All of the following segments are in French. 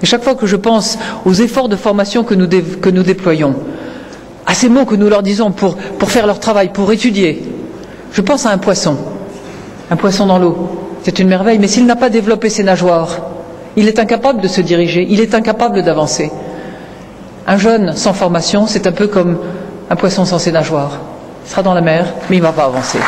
Et chaque fois que je pense aux efforts de formation que nous déployons, à ces mots que nous leur disons pour faire leur travail, pour étudier, je pense à un poisson dans l'eau. C'est une merveille, mais s'il n'a pas développé ses nageoires, il est incapable de se diriger, il est incapable d'avancer. Un jeune sans formation, c'est un peu comme un poisson sans ses nageoires. Il sera dans la mer, mais il ne va pas avancer.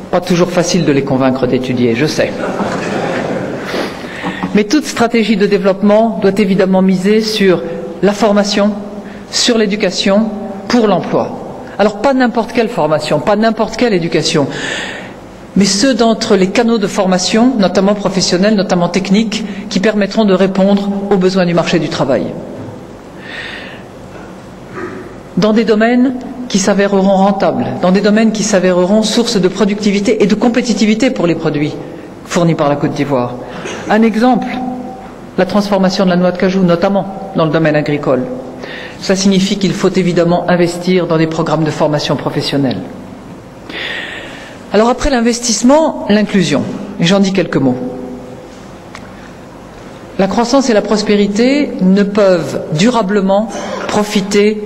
Pas toujours facile de les convaincre d'étudier, je sais. Mais toute stratégie de développement doit évidemment miser sur la formation, sur l'éducation, pour l'emploi. Alors pas n'importe quelle formation, pas n'importe quelle éducation, mais ceux d'entre les canaux de formation, notamment professionnels, notamment techniques, qui permettront de répondre aux besoins du marché du travail. Dans des domaines qui s'avéreront rentables, dans des domaines qui s'avéreront source de productivité et de compétitivité pour les produits fournis par la Côte d'Ivoire. Un exemple, la transformation de la noix de cajou, notamment dans le domaine agricole. Ça signifie qu'il faut évidemment investir dans des programmes de formation professionnelle. Alors après l'investissement, l'inclusion. Et j'en dis quelques mots. La croissance et la prospérité ne peuvent durablement profiter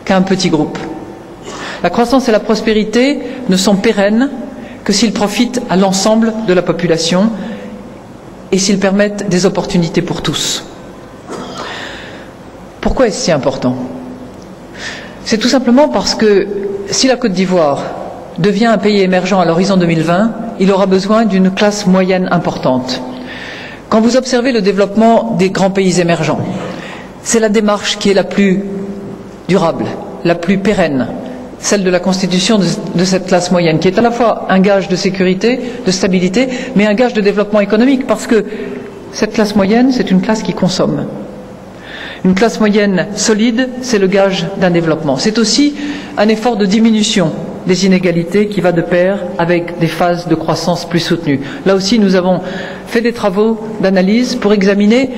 qu'à un petit groupe. La croissance et la prospérité ne sont pérennes que s'ils profitent à l'ensemble de la population et s'ils permettent des opportunités pour tous. Pourquoi est-ce si important? C'est tout simplement parce que si la Côte d'Ivoire devient un pays émergent à l'horizon 2020, il aura besoin d'une classe moyenne importante. Quand vous observez le développement des grands pays émergents, c'est la démarche qui est la plus durable, la plus pérenne, celle de la constitution de cette classe moyenne, qui est à la fois un gage de sécurité, de stabilité, mais un gage de développement économique, parce que cette classe moyenne, c'est une classe qui consomme. Une classe moyenne solide, c'est le gage d'un développement. C'est aussi un effort de diminution des inégalités qui va de pair avec des phases de croissance plus soutenues. Là aussi, nous avons fait des travaux d'analyse pour examiner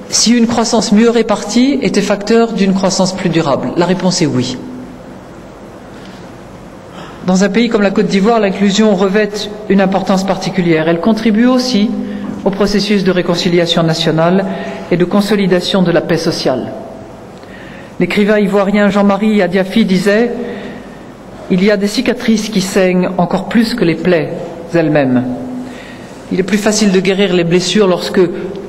si une croissance mieux répartie était facteur d'une croissance plus durable. La réponse est oui. Dans un pays comme la Côte d'Ivoire, l'inclusion revêt une importance particulière. Elle contribue aussi au processus de réconciliation nationale et de consolidation de la paix sociale. L'écrivain ivoirien Jean-Marie Adiafi disait « Il y a des cicatrices qui saignent encore plus que les plaies elles-mêmes. Il est plus facile de guérir les blessures lorsque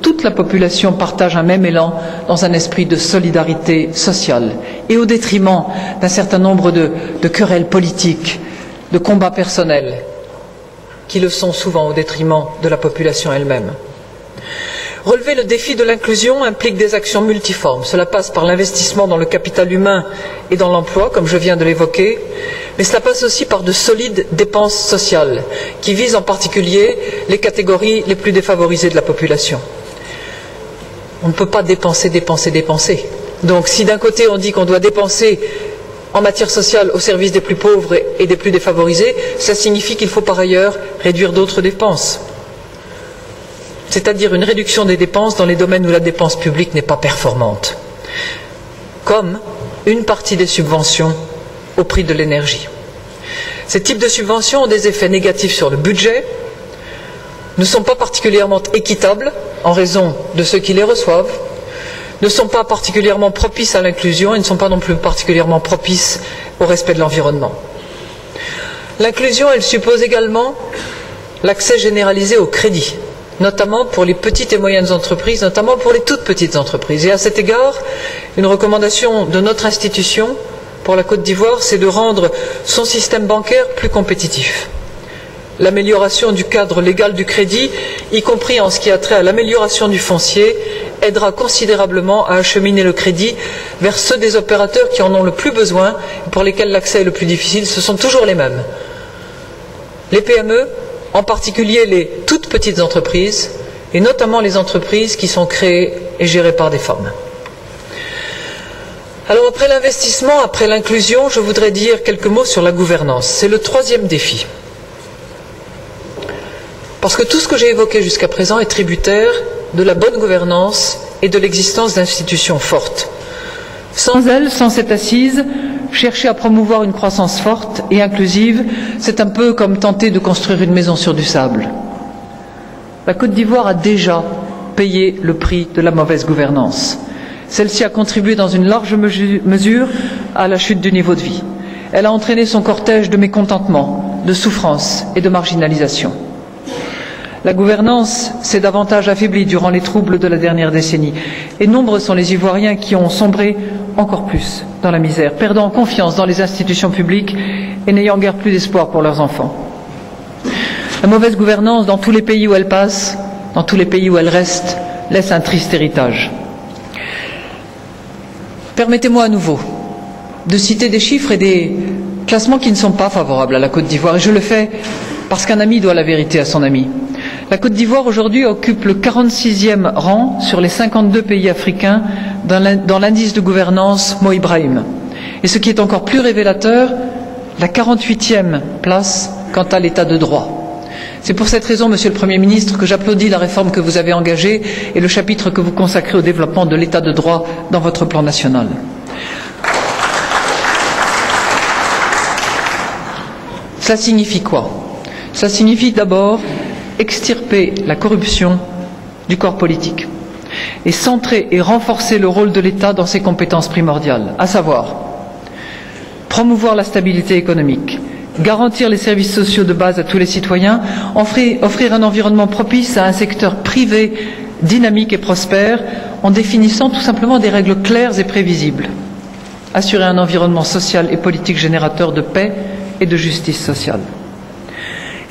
toute la population partage un même élan dans un esprit de solidarité sociale et au détriment d'un certain nombre de querelles politiques, de combats personnels, qui le sont souvent au détriment de la population elle-même. Relever le défi de l'inclusion implique des actions multiformes. Cela passe par l'investissement dans le capital humain et dans l'emploi, comme je viens de l'évoquer, mais cela passe aussi par de solides dépenses sociales, qui visent en particulier les catégories les plus défavorisées de la population. On ne peut pas dépenser. Donc si d'un côté on dit qu'on doit dépenser en matière sociale au service des plus pauvres et des plus défavorisés, ça signifie qu'il faut par ailleurs réduire d'autres dépenses. C'est-à-dire une réduction des dépenses dans les domaines où la dépense publique n'est pas performante, comme une partie des subventions au prix de l'énergie. Ces types de subventions ont des effets négatifs sur le budget, ne sont pas particulièrement équitables en raison de ceux qui les reçoivent, ne sont pas particulièrement propices à l'inclusion et ne sont pas non plus particulièrement propices au respect de l'environnement. L'inclusion, elle suppose également l'accès généralisé au crédit, notamment pour les petites et moyennes entreprises, notamment pour les toutes petites entreprises. Et à cet égard, une recommandation de notre institution pour la Côte d'Ivoire, c'est de rendre son système bancaire plus compétitif. L'amélioration du cadre légal du crédit, y compris en ce qui a trait à l'amélioration du foncier, aidera considérablement à acheminer le crédit vers ceux des opérateurs qui en ont le plus besoin et pour lesquels l'accès est le plus difficile. Ce sont toujours les mêmes. Les PME, en particulier les toutes petites entreprises, et notamment les entreprises qui sont créées et gérées par des femmes. Alors après l'investissement, après l'inclusion, je voudrais dire quelques mots sur la gouvernance. C'est le troisième défi. Parce que tout ce que j'ai évoqué jusqu'à présent est tributaire de la bonne gouvernance et de l'existence d'institutions fortes. Sans elles, sans cette assise, chercher à promouvoir une croissance forte et inclusive, c'est un peu comme tenter de construire une maison sur du sable. La Côte d'Ivoire a déjà payé le prix de la mauvaise gouvernance. Celle-ci a contribué dans une large mesure à la chute du niveau de vie. Elle a entraîné son cortège de mécontentement, de souffrance et de marginalisation. La gouvernance s'est davantage affaiblie durant les troubles de la dernière décennie et nombreux sont les Ivoiriens qui ont sombré encore plus dans la misère, perdant confiance dans les institutions publiques et n'ayant guère plus d'espoir pour leurs enfants. La mauvaise gouvernance dans tous les pays où elle passe, dans tous les pays où elle reste, laisse un triste héritage. Permettez-moi à nouveau de citer des chiffres et des classements qui ne sont pas favorables à la Côte d'Ivoire, et je le fais parce qu'un ami doit la vérité à son ami. La Côte d'Ivoire aujourd'hui occupe le 46e rang sur les 52 pays africains dans l'indice de gouvernance Mo Ibrahim. Et ce qui est encore plus révélateur, la 48e place quant à l'état de droit. C'est pour cette raison, Monsieur le Premier ministre, que j'applaudis la réforme que vous avez engagée et le chapitre que vous consacrez au développement de l'état de droit dans votre plan national. Cela signifie quoi? Cela signifie d'abord extirper la corruption du corps politique et centrer et renforcer le rôle de l'État dans ses compétences primordiales, à savoir promouvoir la stabilité économique, garantir les services sociaux de base à tous les citoyens, offrir un environnement propice à un secteur privé dynamique et prospère en définissant tout simplement des règles claires et prévisibles, assurer un environnement social et politique générateur de paix et de justice sociale.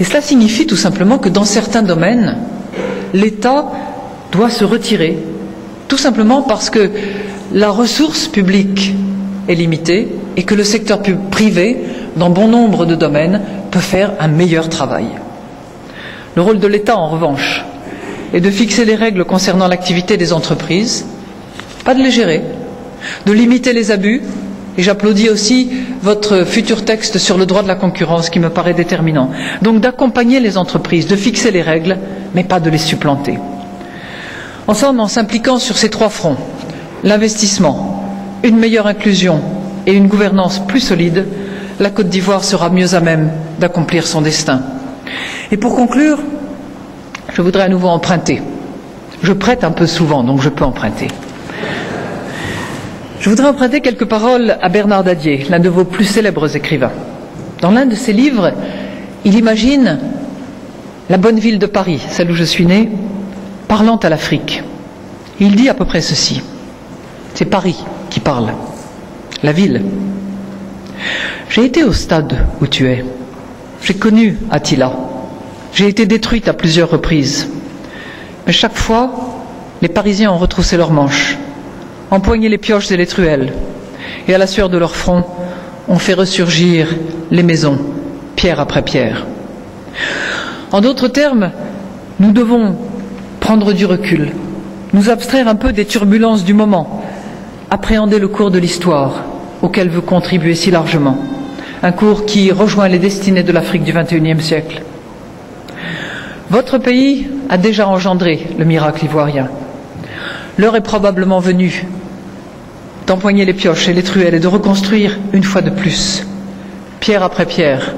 Et cela signifie tout simplement que dans certains domaines, l'État doit se retirer, tout simplement parce que la ressource publique est limitée et que le secteur privé, dans bon nombre de domaines, peut faire un meilleur travail. Le rôle de l'État, en revanche, est de fixer les règles concernant l'activité des entreprises, pas de les gérer, de limiter les abus. Et j'applaudis aussi votre futur texte sur le droit de la concurrence qui me paraît déterminant. Donc d'accompagner les entreprises, de fixer les règles, mais pas de les supplanter. En somme, en s'impliquant sur ces trois fronts, l'investissement, une meilleure inclusion et une gouvernance plus solide, la Côte d'Ivoire sera mieux à même d'accomplir son destin. Et pour conclure, je voudrais à nouveau emprunter. Je prête un peu souvent, donc je peux emprunter. Je voudrais emprunter quelques paroles à Bernard Dadier, l'un de vos plus célèbres écrivains. Dans l'un de ses livres, il imagine la bonne ville de Paris, celle où je suis né, parlant à l'Afrique. Il dit à peu près ceci: c'est Paris qui parle, la ville. J'ai été au stade où tu es. J'ai connu Attila. J'ai été détruite à plusieurs reprises. Mais chaque fois, les Parisiens ont retroussé leurs manches, empoigné les pioches et les truelles, et à la sueur de leur front, ont fait ressurgir les maisons, pierre après pierre. En d'autres termes, nous devons prendre du recul, nous abstraire un peu des turbulences du moment, appréhender le cours de l'histoire auquel vous contribuez si largement, un cours qui rejoint les destinées de l'Afrique du XXIe siècle. Votre pays a déjà engendré le miracle ivoirien. L'heure est probablement venue d'empoigner les pioches et les truelles et de reconstruire une fois de plus, pierre après pierre,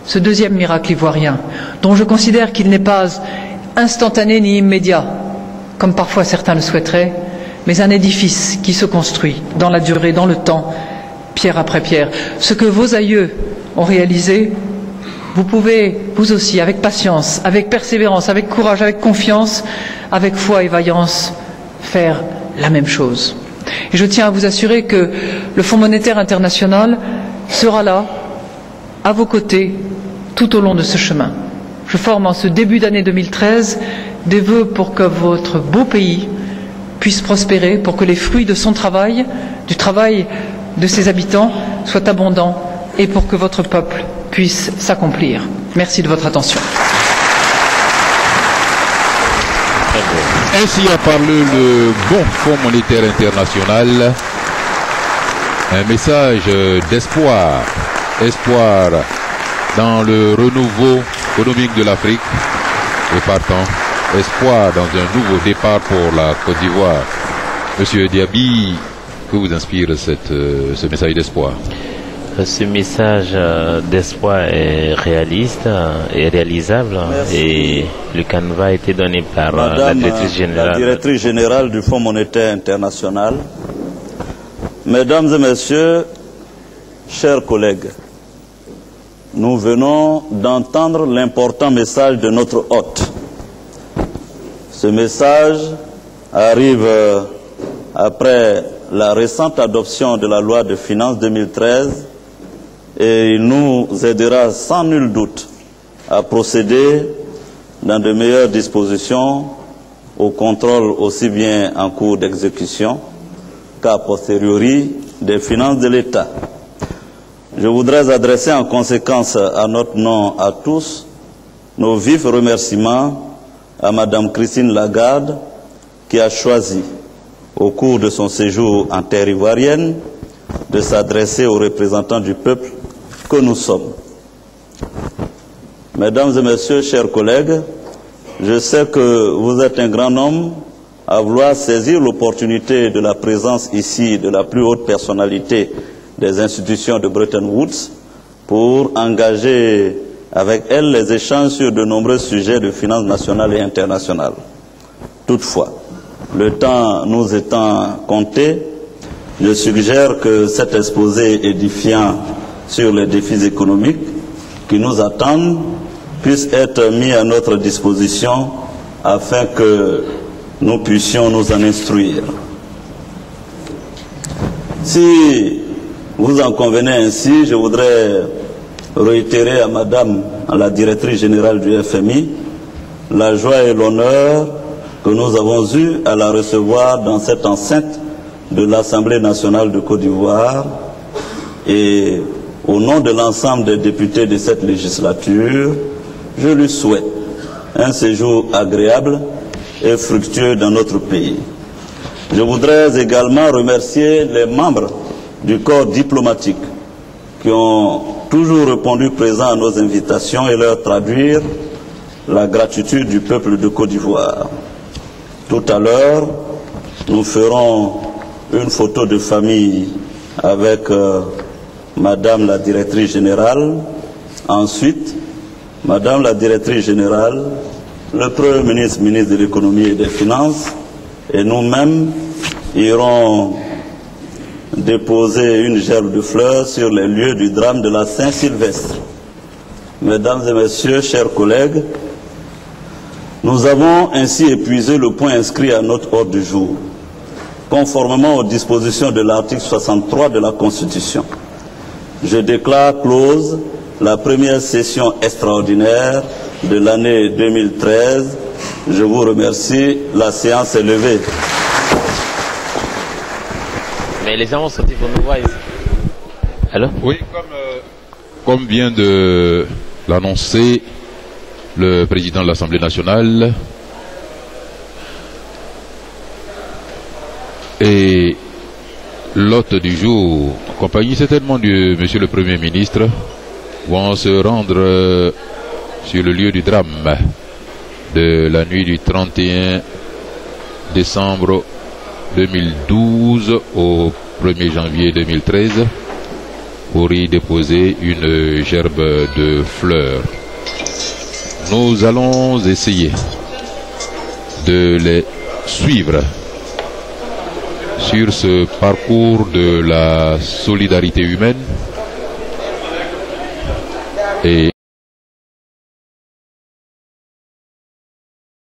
ce deuxième miracle ivoirien, dont je considère qu'il n'est pas instantané ni immédiat, comme parfois certains le souhaiteraient, mais un édifice qui se construit dans la durée, dans le temps, pierre après pierre. Ce que vos aïeux ont réalisé, vous pouvez, vous aussi, avec patience, avec persévérance, avec courage, avec confiance, avec foi et vaillance, faire la même chose. Et je tiens à vous assurer que le Fonds monétaire international sera là, à vos côtés, tout au long de ce chemin. Je forme en ce début d'année 2013 des vœux pour que votre beau pays puisse prospérer, pour que les fruits de son travail, du travail de ses habitants, soient abondants et pour que votre peuple puisse s'accomplir. Merci de votre attention. Ainsi a parlé le bon Fonds monétaire international. Un message d'espoir. Espoir dans le renouveau économique de l'Afrique et partant, espoir dans un nouveau départ pour la Côte d'Ivoire. Monsieur Diaby, que vous inspire ce message d'espoir? ce message d'espoir est réaliste et réalisable. Merci. Et le canevas a été donné par la directrice générale du Fonds monétaire international. Mesdames et messieurs, chers collègues, nous venons d'entendre l'important message de notre hôte. Ce message arrive après la récente adoption de la loi de finances 2013 et il nous aidera sans nul doute à procéder dans de meilleures dispositions au contrôle aussi bien en cours d'exécution qu'à posteriori des finances de l'État. Je voudrais adresser en conséquence à notre nom à tous nos vifs remerciements à Madame Christine Lagarde qui a choisi au cours de son séjour en terre ivoirienne de s'adresser aux représentants du peuple que nous sommes. Mesdames et messieurs, chers collègues, je sais que vous êtes un grand nombre à vouloir saisir l'opportunité de la présence ici de la plus haute personnalité des institutions de Bretton Woods pour engager avec elle les échanges sur de nombreux sujets de finances nationales et internationales. Toutefois, le temps nous étant compté, je suggère que cet exposé édifiant sur les défis économiques qui nous attendent puisse être mis à notre disposition afin que nous puissions nous en instruire. Si vous en convenez ainsi, je voudrais réitérer à Madame la directrice générale du FMI la joie et l'honneur que nous avons eu à la recevoir dans cette enceinte de l'Assemblée nationale de Côte d'Ivoire et au nom de l'ensemble des députés de cette législature, je lui souhaite un séjour agréable et fructueux dans notre pays. Je voudrais également remercier les membres du corps diplomatique qui ont toujours répondu présents à nos invitations et leur traduire la gratitude du peuple de Côte d'Ivoire. Tout à l'heure, nous ferons une photo de famille avec Madame la directrice générale. Ensuite, Madame la directrice générale, le Premier ministre, ministre de l'économie et des finances, et nous-mêmes irons déposer une gerbe de fleurs sur les lieux du drame de la Saint-Sylvestre. Mesdames et messieurs, chers collègues, nous avons ainsi épuisé le point inscrit à notre ordre du jour, conformément aux dispositions de l'article 63 de la Constitution. Je déclare close la première session extraordinaire de l'année 2013. Je vous remercie. La séance est levée. Mais les gens vont sortir pour nous voir ici. Alors? Oui, comme vient de l'annoncer le président de l'Assemblée nationale et l'hôte du jour, en compagnie certainement de Monsieur le Premier ministre, vont se rendre sur le lieu du drame de la nuit du 31 décembre 2012 au 1er janvier 2013 pour y déposer une gerbe de fleurs. Nous allons essayer de les suivre sur ce parcours de la solidarité humaine et